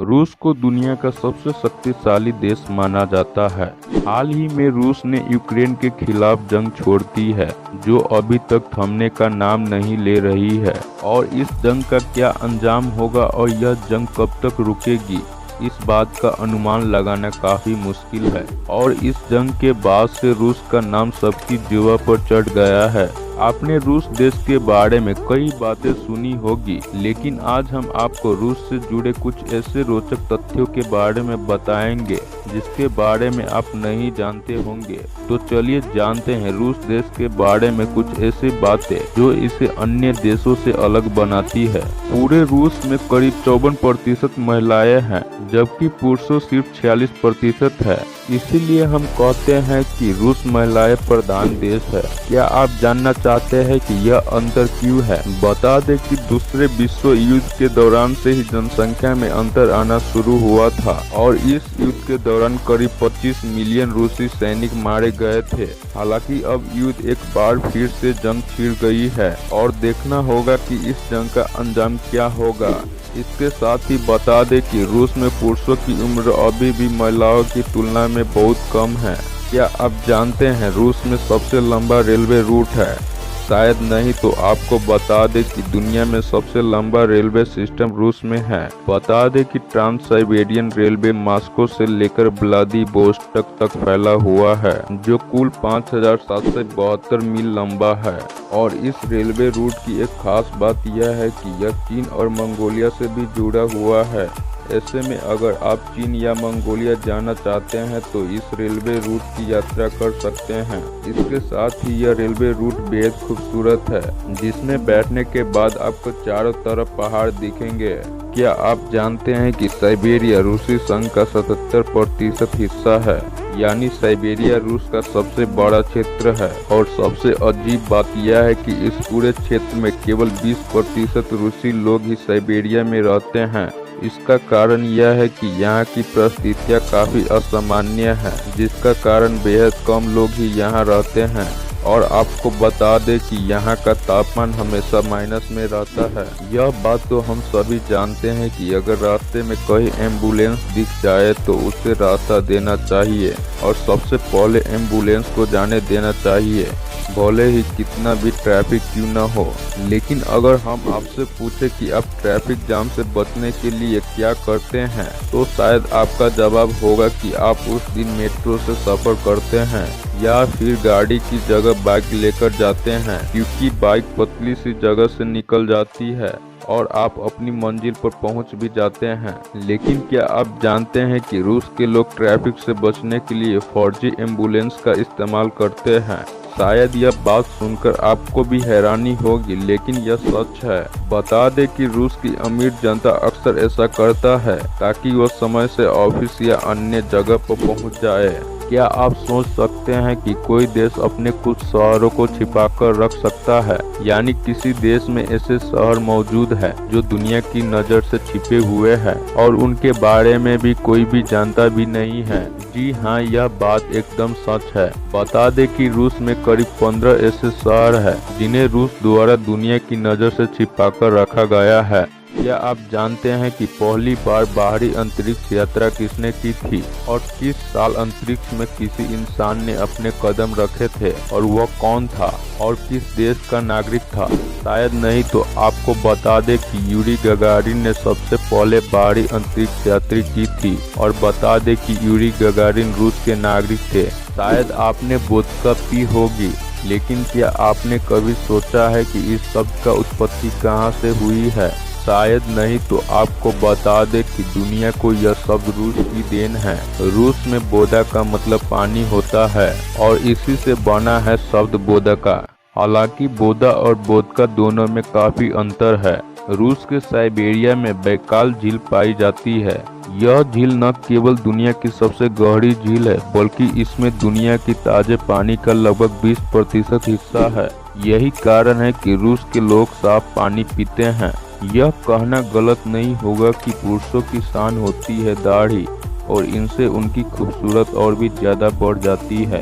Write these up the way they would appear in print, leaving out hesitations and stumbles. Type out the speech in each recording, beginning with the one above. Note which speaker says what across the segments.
Speaker 1: रूस को दुनिया का सबसे शक्तिशाली देश माना जाता है। हाल ही में रूस ने यूक्रेन के खिलाफ जंग छोड़ दी है, जो अभी तक थमने का नाम नहीं ले रही है। और इस जंग का क्या अंजाम होगा और यह जंग कब तक रुकेगी, इस बात का अनुमान लगाना काफी मुश्किल है। और इस जंग के बाद से रूस का नाम सबकी जुबान पर चढ़ गया है। आपने रूस देश के बारे में कई बातें सुनी होगी, लेकिन आज हम आपको रूस से जुड़े कुछ ऐसे रोचक तथ्यों के बारे में बताएंगे जिसके बारे में आप नहीं जानते होंगे। तो चलिए जानते हैं रूस देश के बारे में कुछ ऐसी बातें जो इसे अन्य देशों से अलग बनाती है। पूरे रूस में करीब 54% महिलाएं हैं, जबकि पुरुषों सिर्फ 46% है। इसीलिए हम कहते हैं कि रूस महिलाएं प्रधान देश है। क्या आप जानना चाहते हैं कि यह अंतर क्यों है? बता दें कि दूसरे विश्व युद्ध के दौरान से ही जनसंख्या में अंतर आना शुरू हुआ था और इस युद्ध के दौरान करीब 25 मिलियन रूसी सैनिक मारे गए थे। हालांकि अब युद्ध एक बार फिर से जंग छिड़ गई है और देखना होगा कि इस जंग का अंजाम क्या होगा। इसके साथ ही बता दें कि रूस में पुरुषों की उम्र अभी भी महिलाओं की तुलना में बहुत कम है। क्या आप जानते हैं रूस में सबसे लंबा रेलवे रूट है? शायद नहीं, तो आपको बता दें कि दुनिया में सबसे लंबा रेलवे सिस्टम रूस में है। बता दें कि ट्रांस साइबेरियन रेलवे मॉस्को से लेकर व्लादिवोस्टोक तक फैला हुआ है, जो कुल 5772 मील लंबा है। और इस रेलवे रूट की एक खास बात यह है कि यह चीन और मंगोलिया से भी जुड़ा हुआ है। ऐसे में अगर आप चीन या मंगोलिया जाना चाहते हैं तो इस रेलवे रूट की यात्रा कर सकते हैं। इसके साथ ही यह रेलवे रूट बेहद खूबसूरत है, जिसमें बैठने के बाद आपको चारों तरफ पहाड़ दिखेंगे। क्या आप जानते हैं कि साइबेरिया रूसी संघ का 77% हिस्सा है, यानी साइबेरिया रूस का सबसे बड़ा क्षेत्र है। और सबसे अजीब बात यह है कि इस पूरे क्षेत्र में केवल 20% रूसी लोग ही साइबेरिया में रहते हैं। इसका कारण यह है कि यहाँ की परिस्थितियाँ काफ़ी असामान्य है, जिसका कारण बेहद कम लोग ही यहाँ रहते हैं। और आपको बता दें कि यहाँ का तापमान हमेशा माइनस में रहता है। यह बात तो हम सभी जानते हैं कि अगर रास्ते में कहीं एम्बुलेंस दिख जाए तो उसे रास्ता देना चाहिए और सबसे पहले एम्बुलेंस को जाने देना चाहिए, भले ही कितना भी ट्रैफिक क्यों न हो। लेकिन अगर हम आपसे पूछे कि आप ट्रैफिक जाम से बचने के लिए क्या करते हैं, तो शायद आपका जवाब होगा कि आप उस दिन मेट्रो से सफर करते हैं या फिर गाड़ी की जगह बाइक लेकर जाते हैं, क्योंकि बाइक पतली सी जगह से निकल जाती है और आप अपनी मंजिल पर पहुंच भी जाते हैं। लेकिन क्या आप जानते हैं कि रूस के लोग ट्रैफिक से बचने के लिए फर्जी एम्बुलेंस का इस्तेमाल करते हैं? शायद यह बात सुनकर आपको भी हैरानी होगी, लेकिन यह सच है। बता दें कि रूस की अमीर जनता अक्सर ऐसा करता है ताकि वह समय से ऑफिस या अन्य जगह पर पहुंच जाए। क्या आप सोच सकते हैं कि कोई देश अपने कुछ शहरों को छिपाकर रख सकता है, यानी किसी देश में ऐसे शहर मौजूद है जो दुनिया की नज़र से छिपे हुए हैं और उनके बारे में भी कोई भी जानता भी नहीं है? जी हाँ, यह बात एकदम सच है। बता दें कि रूस में करीब 15 ऐसे शहर हैं जिन्हें रूस द्वारा दुनिया की नज़र से छिपाकर रखा गया है। क्या आप जानते हैं कि पहली बार बाहरी अंतरिक्ष यात्रा किसने की थी और किस साल अंतरिक्ष में किसी इंसान ने अपने कदम रखे थे, और वह कौन था और किस देश का नागरिक था? शायद नहीं, तो आपको बता दें कि यूरी गगारिन ने सबसे पहले बाहरी अंतरिक्ष यात्रा की थी। और बता दें कि यूरी गगारिन रूस के नागरिक थे। शायद आपने वोदका पी होगी, लेकिन क्या आपने कभी सोचा है कि इस शब्द का उत्पत्ति कहाँ से हुई है? शायद नहीं, तो आपको बता दें कि दुनिया को यह शब्द रूस की देन है। रूस में बोधा का मतलब पानी होता है और इसी से बना है शब्द बोधका। हालांकि बोधा और बोधका दोनों में काफी अंतर है। रूस के साइबेरिया में बैकाल झील पाई जाती है। यह झील न केवल दुनिया की सबसे गहरी झील है, बल्कि इसमें दुनिया की ताजे पानी का लगभग 20% हिस्सा है। यही कारण है कि रूस के लोग साफ पानी पीते हैं। यह कहना गलत नहीं होगा कि पुरुषों की शान होती है दाढ़ी, और इनसे उनकी खूबसूरत और भी ज्यादा बढ़ जाती है।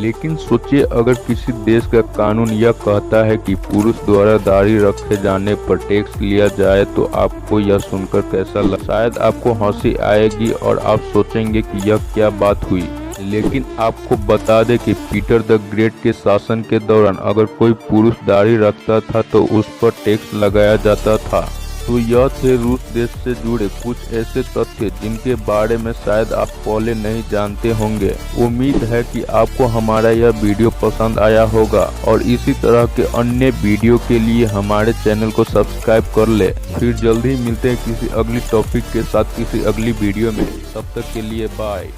Speaker 1: लेकिन सोचिए, अगर किसी देश का कानून यह कहता है कि पुरुष द्वारा दाढ़ी रखे जाने पर टैक्स लिया जाए, तो आपको यह सुनकर कैसा लगा? शायद आपको हंसी आएगी और आप सोचेंगे कि यह क्या बात हुई। लेकिन आपको बता दें कि पीटर द ग्रेट के शासन के दौरान अगर कोई पुरुष दाढ़ी रखता था तो उस पर टैक्स लगाया जाता था। तो यह थे रूस देश से जुड़े कुछ ऐसे तथ्य जिनके बारे में शायद आप पहले नहीं जानते होंगे। उम्मीद है कि आपको हमारा यह वीडियो पसंद आया होगा और इसी तरह के अन्य वीडियो के लिए हमारे चैनल को सब्सक्राइब कर ले। फिर जल्दी ही मिलते हैं किसी अगली टॉपिक के साथ किसी अगली वीडियो में। तब तक के लिए बाय।